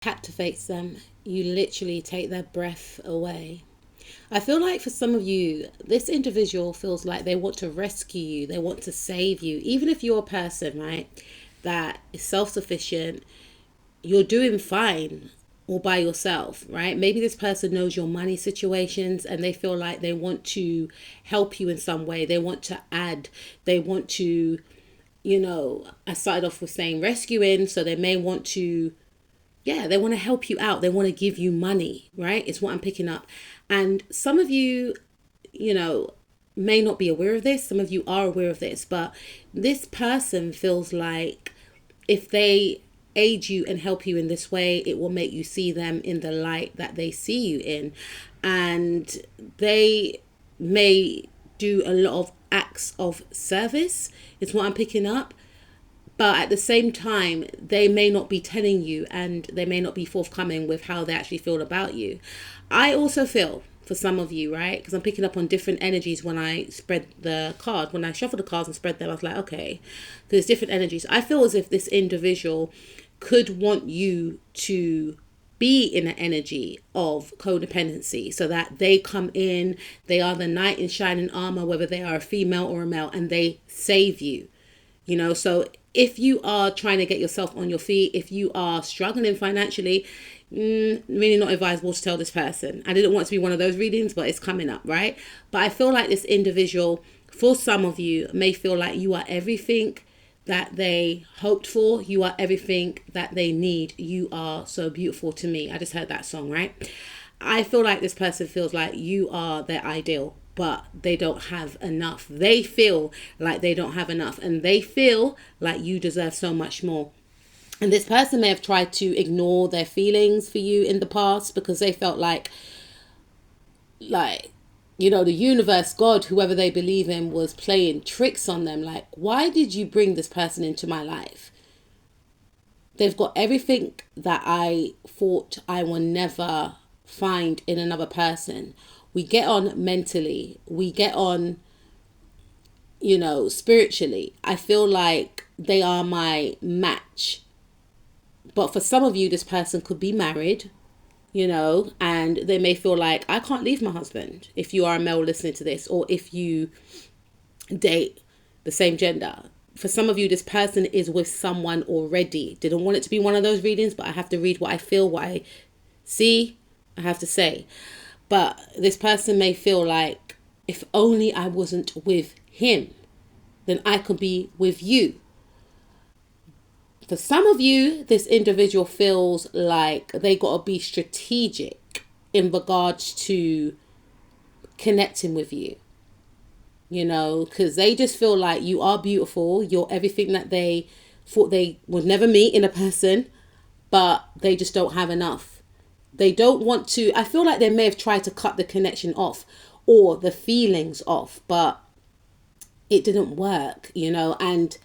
Captivates them. You literally take their breath away. I feel like for some of you, this individual feels like they want to rescue you, they want to save you. Even if you're a person, right, that is self sufficient, you're doing fine all by yourself, right? Maybe this person knows your money situations and they feel like they want to help you in some way. They want to add, they want to, I started off with saying rescuing, so they may want to, yeah, they want to help you out. They want to give you money, right? It's what I'm picking up. And some of you, you know, may not be aware of this. Some of you are aware of this, but this person feels like if they aid you and help you in this way, it will make you see them in the light that they see you in. And they may do a lot of acts of service, is what I'm picking up. But at the same time, they may not be telling you and they may not be forthcoming with how they actually feel about you. I also feel for some of you, right? Because I'm picking up on different energies when I spread the card. When I shuffle the cards and spread them, I was like, okay, there's different energies. I feel as if this individual could want you to be in an energy of codependency so that they come in, they are the knight in shining armor, whether they are a female or a male, and they save you. So if you are trying to get yourself on your feet, if you are struggling financially, really not advisable to tell this person. I didn't want to be one of those readings, but it's coming up, right? But I feel like this individual, for some of you, may feel like you are everything that they hoped for. You are everything that they need. You are so beautiful to me. I just heard that song, right? I feel like this person feels like you are their ideal, but they don't have enough. They feel like they don't have enough, and they feel like you deserve so much more. And this person may have tried to ignore their feelings for you in the past because they felt like, the universe, God, whoever they believe in, was playing tricks on them. Like, why did you bring this person into my life? They've got everything that I thought I will never find in another person. We get on mentally, we get on, spiritually. I feel like they are my match. But for some of you, this person could be married, and they may feel like, I can't leave my husband, if you are a male listening to this, or if you date the same gender. For some of you, this person is with someone already. Didn't want it to be one of those readings, but I have to read what I feel, what I see, I have to say. But this person may feel like, if only I wasn't with him, then I could be with you. For some of you, this individual feels like they got to be strategic in regards to connecting with you, because they just feel like you are beautiful. You're everything that they thought they would never meet in a person, but they just don't have enough. They don't want to. I feel like they may have tried to cut the connection off or the feelings off, but it didn't work, and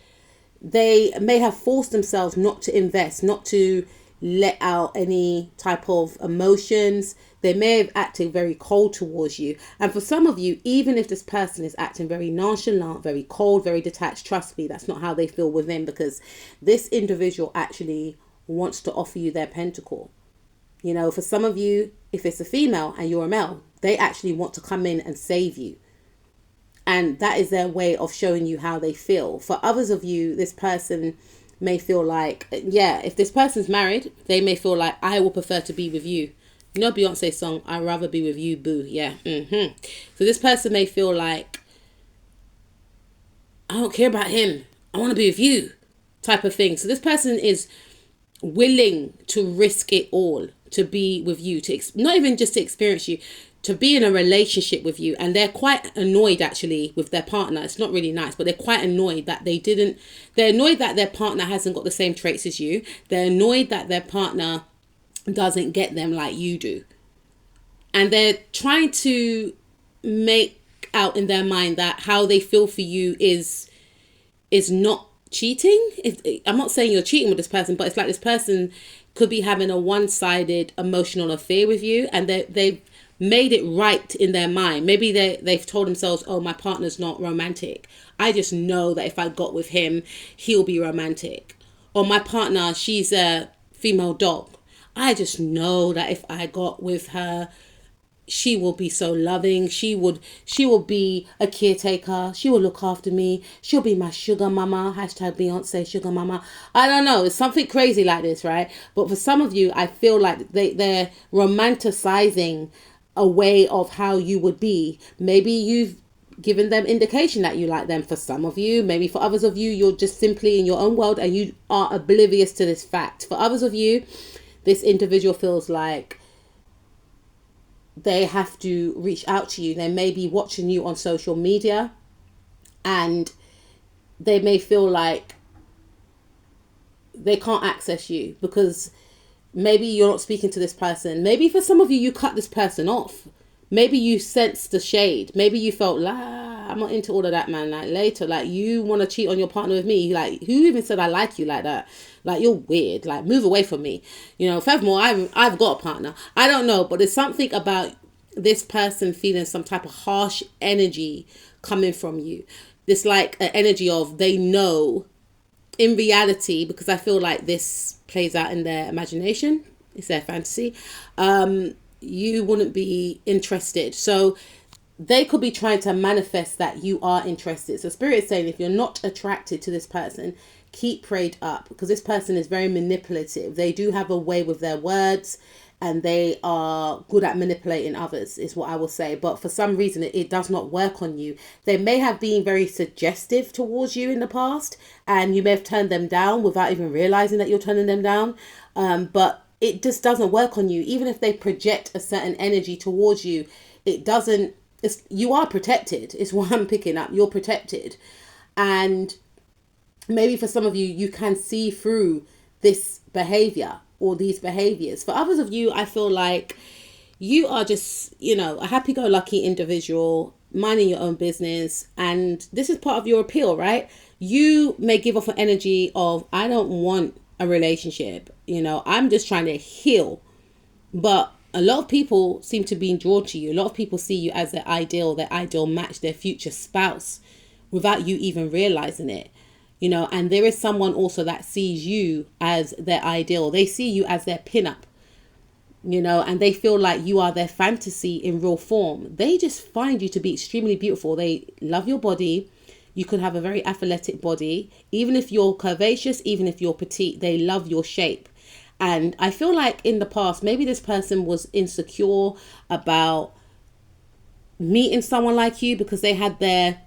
they may have forced themselves not to invest, not to let out any type of emotions. They may have acted very cold towards you. And for some of you, even if this person is acting very nonchalant, very cold, very detached, trust me, that's not how they feel within, because this individual actually wants to offer you their pentacle. For some of you, if it's a female and you're a male, they actually want to come in and save you. And that is their way of showing you how they feel. For others of you, this person may feel like, if this person's married, they may feel like, I will prefer to be with you. Beyonce's song, I'd rather be with you, boo. Yeah. So this person may feel like, I don't care about him, I want to be with you, type of thing. So this person is willing to risk it all to be with you, to not even just to experience you, to be in a relationship with you. And they're quite annoyed actually with their partner. It's not really nice, but they're quite annoyed that they're annoyed that their partner hasn't got the same traits as you. They're annoyed that their partner doesn't get them like you do. And they're trying to make out in their mind that how they feel for you is not cheating. I'm not saying you're cheating with this person, but it's like this person could be having a one-sided emotional affair with you, and they've made it right in their mind. Maybe they've told themselves, oh, my partner's not romantic. I just know that if I got with him, he'll be romantic. Or my partner, she's a female dog. I just know that if I got with her, she will be so loving. She will be a caretaker. She will look after me. She'll be my sugar mama. Hashtag Beyonce sugar mama. I don't know. It's something crazy like this, right? But for some of you, I feel like they're romanticizing a way of how you would be. Maybe you've given them indication that you like them. For some of you, maybe for others of you, you're just simply in your own world and you are oblivious to this fact. For others of you, this individual feels like they have to reach out to you. They may be watching you on social media and they may feel like they can't access you because maybe you're not speaking to this person. Maybe for some of you, you cut this person off. Maybe you sensed the shade. Maybe you felt, I'm not into all of that, man. Like later, like you want to cheat on your partner with me. Like who even said I like you like that? Like you're weird. Like move away from me. You know, furthermore, I've got a partner. I don't know, but there's something about this person feeling some type of harsh energy coming from you. This like an energy of they know in reality, because I feel like this plays out in their imagination. It's their fantasy. You wouldn't be interested. So they could be trying to manifest that you are interested. So Spirit is saying if you're not attracted to this person, keep prayed up because this person is very manipulative. They do have a way with their words and they are good at manipulating others is what I will say. But for some reason, it does not work on you. They may have been very suggestive towards you in the past and you may have turned them down without even realizing that you're turning them down. But it just doesn't work on you. Even if they project a certain energy towards you, it doesn't, you are protected is what I'm picking up. You're protected. And maybe for some of you, you can see through this behavior or these behaviors. For others of you, I feel like you are just, a happy-go-lucky individual, minding your own business. And this is part of your appeal, right? You may give off an energy of, I don't want a relationship. I'm just trying to heal. But a lot of people seem to be drawn to you. A lot of people see you as their ideal match, their future spouse without you even realizing it. And there is someone also that sees you as their ideal. They see you as their pinup, and they feel like you are their fantasy in real form. They just find you to be extremely beautiful. They love your body. You could have a very athletic body. Even if you're curvaceous, even if you're petite, they love your shape. And I feel like in the past, maybe this person was insecure about meeting someone like you because they had their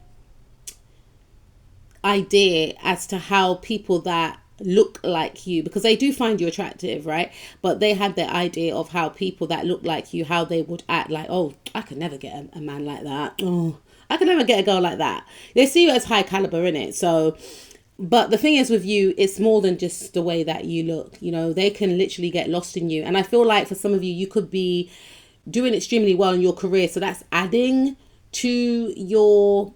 idea as to how people that look like you, because they do find you attractive, right? But they had their idea of how people that look like you, how they would act. Like, oh, I could never get a man like that. Oh, I could never get a girl like that. They see you as high caliber, innit? So, but the thing is with you, it's more than just the way that you look. They can literally get lost in you. And I feel like for some of you, you could be doing extremely well in your career. So that's adding to your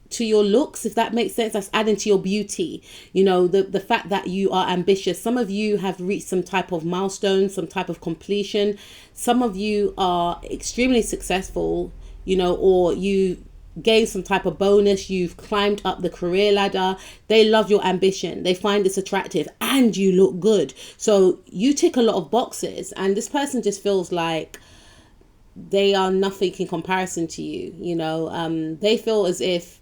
looks, if that makes sense. That's adding to your beauty. The fact that you are ambitious. Some of you have reached some type of milestone, some type of completion. Some of you are extremely successful, or you gain some type of bonus. You've climbed up the career ladder. They love your ambition. They find this attractive and you look good. So you tick a lot of boxes and this person just feels like they are nothing in comparison to you. They feel as if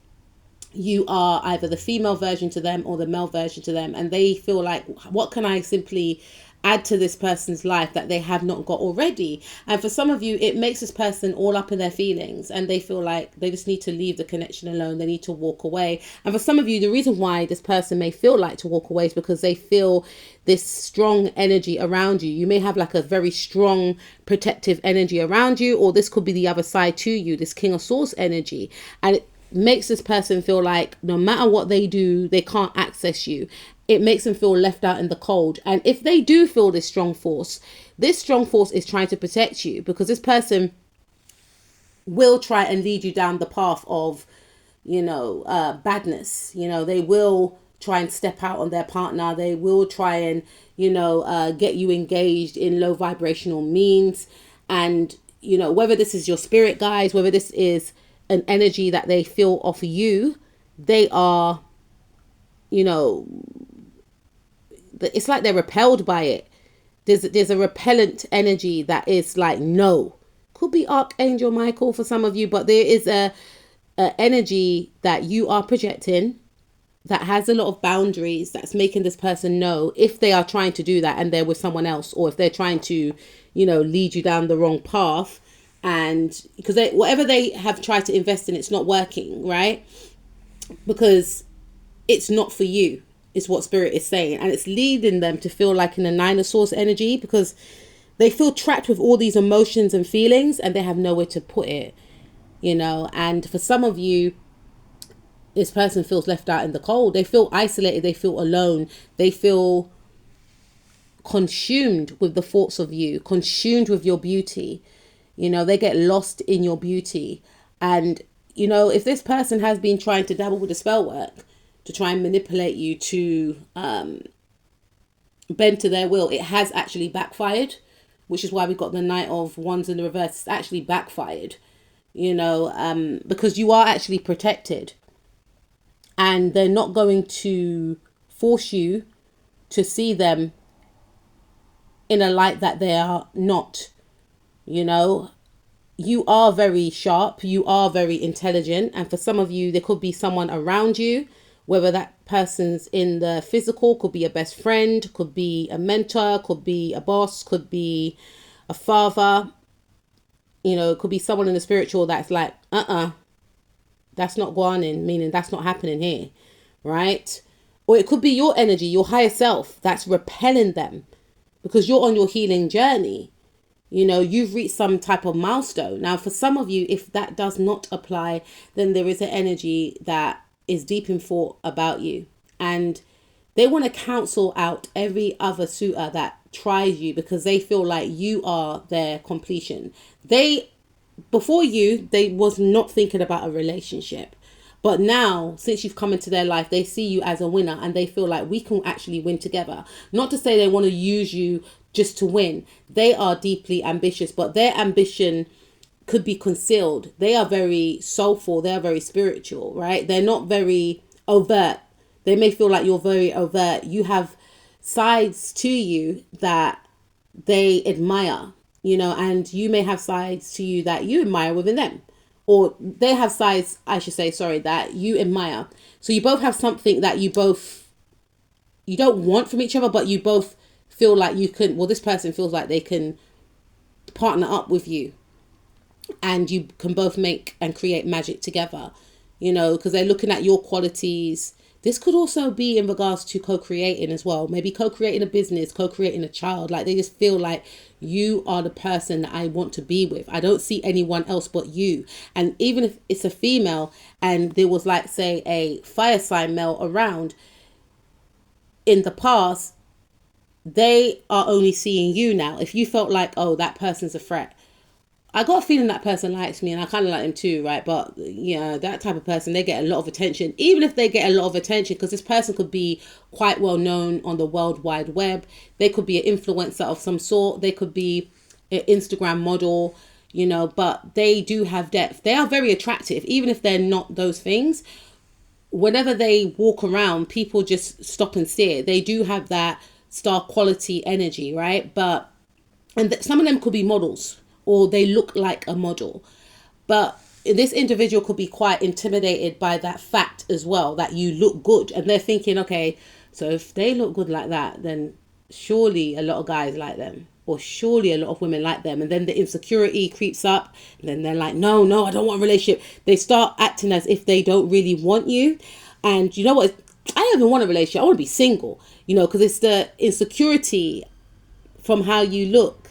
you are either the female version to them or the male version to them. And they feel like, what can I simply add to this person's life that they have not got already? And for some of you, it makes this person all up in their feelings and they feel like they just need to leave the connection alone. They need to walk away. And for some of you, the reason why this person may feel like to walk away is because they feel this strong energy around you. You may have like a very strong protective energy around you, or this could be the other side to you, this King of Swords energy. And it makes this person feel like no matter what they do, they can't access you. It makes them feel left out in the cold. And if they do feel this strong force is trying to protect you, because this person will try and lead you down the path of, badness. They will try and step out on their partner. They will try and, get you engaged in low vibrational means. And, whether this is your spirit guides, whether this is an energy that they feel off you, they are, it's like they're repelled by it. There's a repellent energy that is like no. Could be Archangel Michael for some of you, but there is a energy that you are projecting that has a lot of boundaries, that's making this person know if they are trying to do that and they're with someone else, or if they're trying to, lead you down the wrong path, and because whatever they have tried to invest in, it's not working, right? Because it's not for you, is what Spirit is saying, and it's leading them to feel like in a Nine of Swords energy, because they feel trapped with all these emotions and feelings and they have nowhere to put it, and for some of you, this person feels left out in the cold. They feel isolated. They feel alone. They feel consumed with the thoughts of you, consumed with your beauty. They get lost in your beauty. And, if this person has been trying to dabble with the spell work to try and manipulate you to bend to their will, it has actually backfired, which is why we got the Knight of Wands in the reverse. It's actually backfired, because you are actually protected. And they're not going to force you to see them in a light that they are not. You are very sharp. You are very intelligent. And for some of you, there could be someone around you, whether that person's in the physical, could be a best friend, could be a mentor, could be a boss, could be a father. It could be someone in the spiritual that's like, that's not going in, meaning that's not happening here, right? Or it could be your energy, your higher self, that's repelling them because you're on your healing journey. You've reached some type of milestone. Now, for some of you, if that does not apply, then there is an energy that is deep in thought about you. And they want to counsel out every other suitor that tries you because they feel like you are their completion. Before you, they was not thinking about a relationship. But now, since you've come into their life, they see you as a winner and they feel like we can actually win together. Not to say they want to use you just to win. They are deeply ambitious, but their ambition could be concealed. They are very soulful. They are very spiritual, right? They're not very overt. They may feel like you're very overt. You have sides to you that they admire. And you may have sides to you that you admire within them, or they have sides, that you admire. So you both have something that you don't want from each other, but you both feel like this person feels like they can partner up with you and you can both make and create magic together, because they're looking at your qualities. This could also be in regards to co-creating as well. Maybe co-creating a business, co-creating a child. Like they just feel like you are the person that I want to be with. I don't see anyone else but you. And even if it's a female and there was like, say, a fire sign male around in the past, they are only seeing you now. If you felt like, oh, that person's a threat, I got a feeling that person likes me and I kind of like them too, right? But that type of person, they get a lot of attention. Even if they get a lot of attention, because this person could be quite well known on the World Wide Web. They could be an influencer of some sort. They could be an Instagram model, but they do have depth. They are very attractive, even if they're not those things. Whenever they walk around, people just stop and stare. They do have that star quality energy, right? Some of them could be models, or they look like a model. But this individual could be quite intimidated by that fact as well, that you look good. And they're thinking, okay, so if they look good like that, then surely a lot of guys like them, or surely a lot of women like them. And then the insecurity creeps up. And then they're like, no, I don't want a relationship. They start acting as if they don't really want you. And you know what? I don't even want a relationship. I want to be single, because it's the insecurity from how you look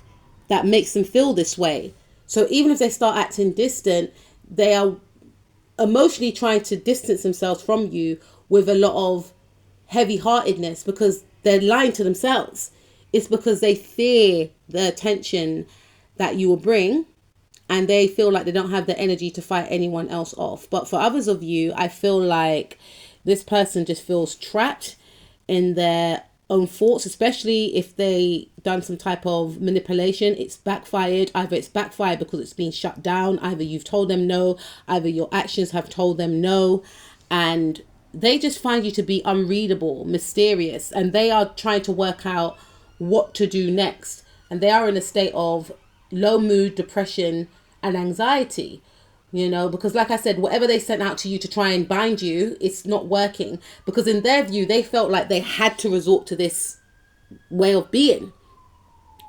that makes them feel this way. So even if they start acting distant, they are emotionally trying to distance themselves from you with a lot of heavy-heartedness, because they're lying to themselves. It's because they fear the attention that you will bring, and they feel like they don't have the energy to fight anyone else off. But for others of you, I feel like this person just feels trapped in their own thoughts, especially if they done some type of manipulation. It's backfired. Either it's backfired because it's been shut down, either you've told them no, either your actions have told them no, and they just find you to be unreadable, mysterious, and they are trying to work out what to do next. And they are in a state of low mood, depression, and anxiety. Because like I said, whatever they sent out to you to try and bind you, it's not working. Because in their view, they felt like they had to resort to this way of being,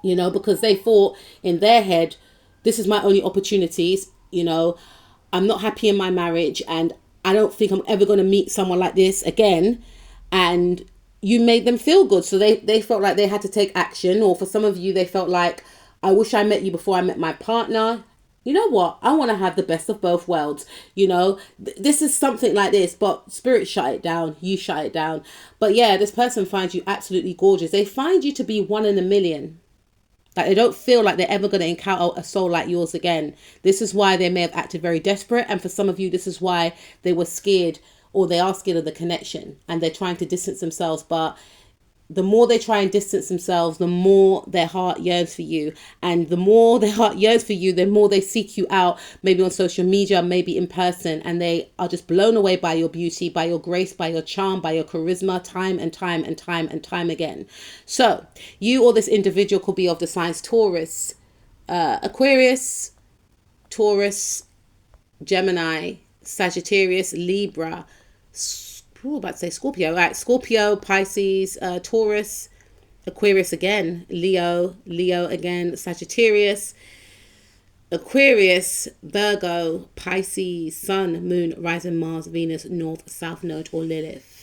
because they thought in their head, this is my only opportunities. I'm not happy in my marriage, and I don't think I'm ever going to meet someone like this again. And you made them feel good. So they felt like they had to take action. Or for some of you, they felt like, I wish I met you before I met my partner. You know what? I want to have the best of both worlds. This is something like this, but spirit shut it down. You shut it down. But yeah, this person finds you absolutely gorgeous. They find you to be one in a million. Like, they don't feel like they're ever going to encounter a soul like yours again. This is why they may have acted very desperate. And for some of you, this is why they were scared, or they are scared of the connection, and they're trying to distance themselves. But the more they try and distance themselves, the more their heart yearns for you. And the more their heart yearns for you, the more they seek you out, maybe on social media, maybe in person. And they are just blown away by your beauty, by your grace, by your charm, by your charisma, time and time and time and time again. So you or this individual could be of the signs Taurus, Aquarius, Taurus, Gemini, Sagittarius, Libra, about to say Scorpio, right? Scorpio, Pisces, Taurus, Aquarius again, Leo again, Sagittarius, Aquarius, Virgo, Pisces, Sun, Moon, Rising, Mars, Venus, North, South Node, or Lilith.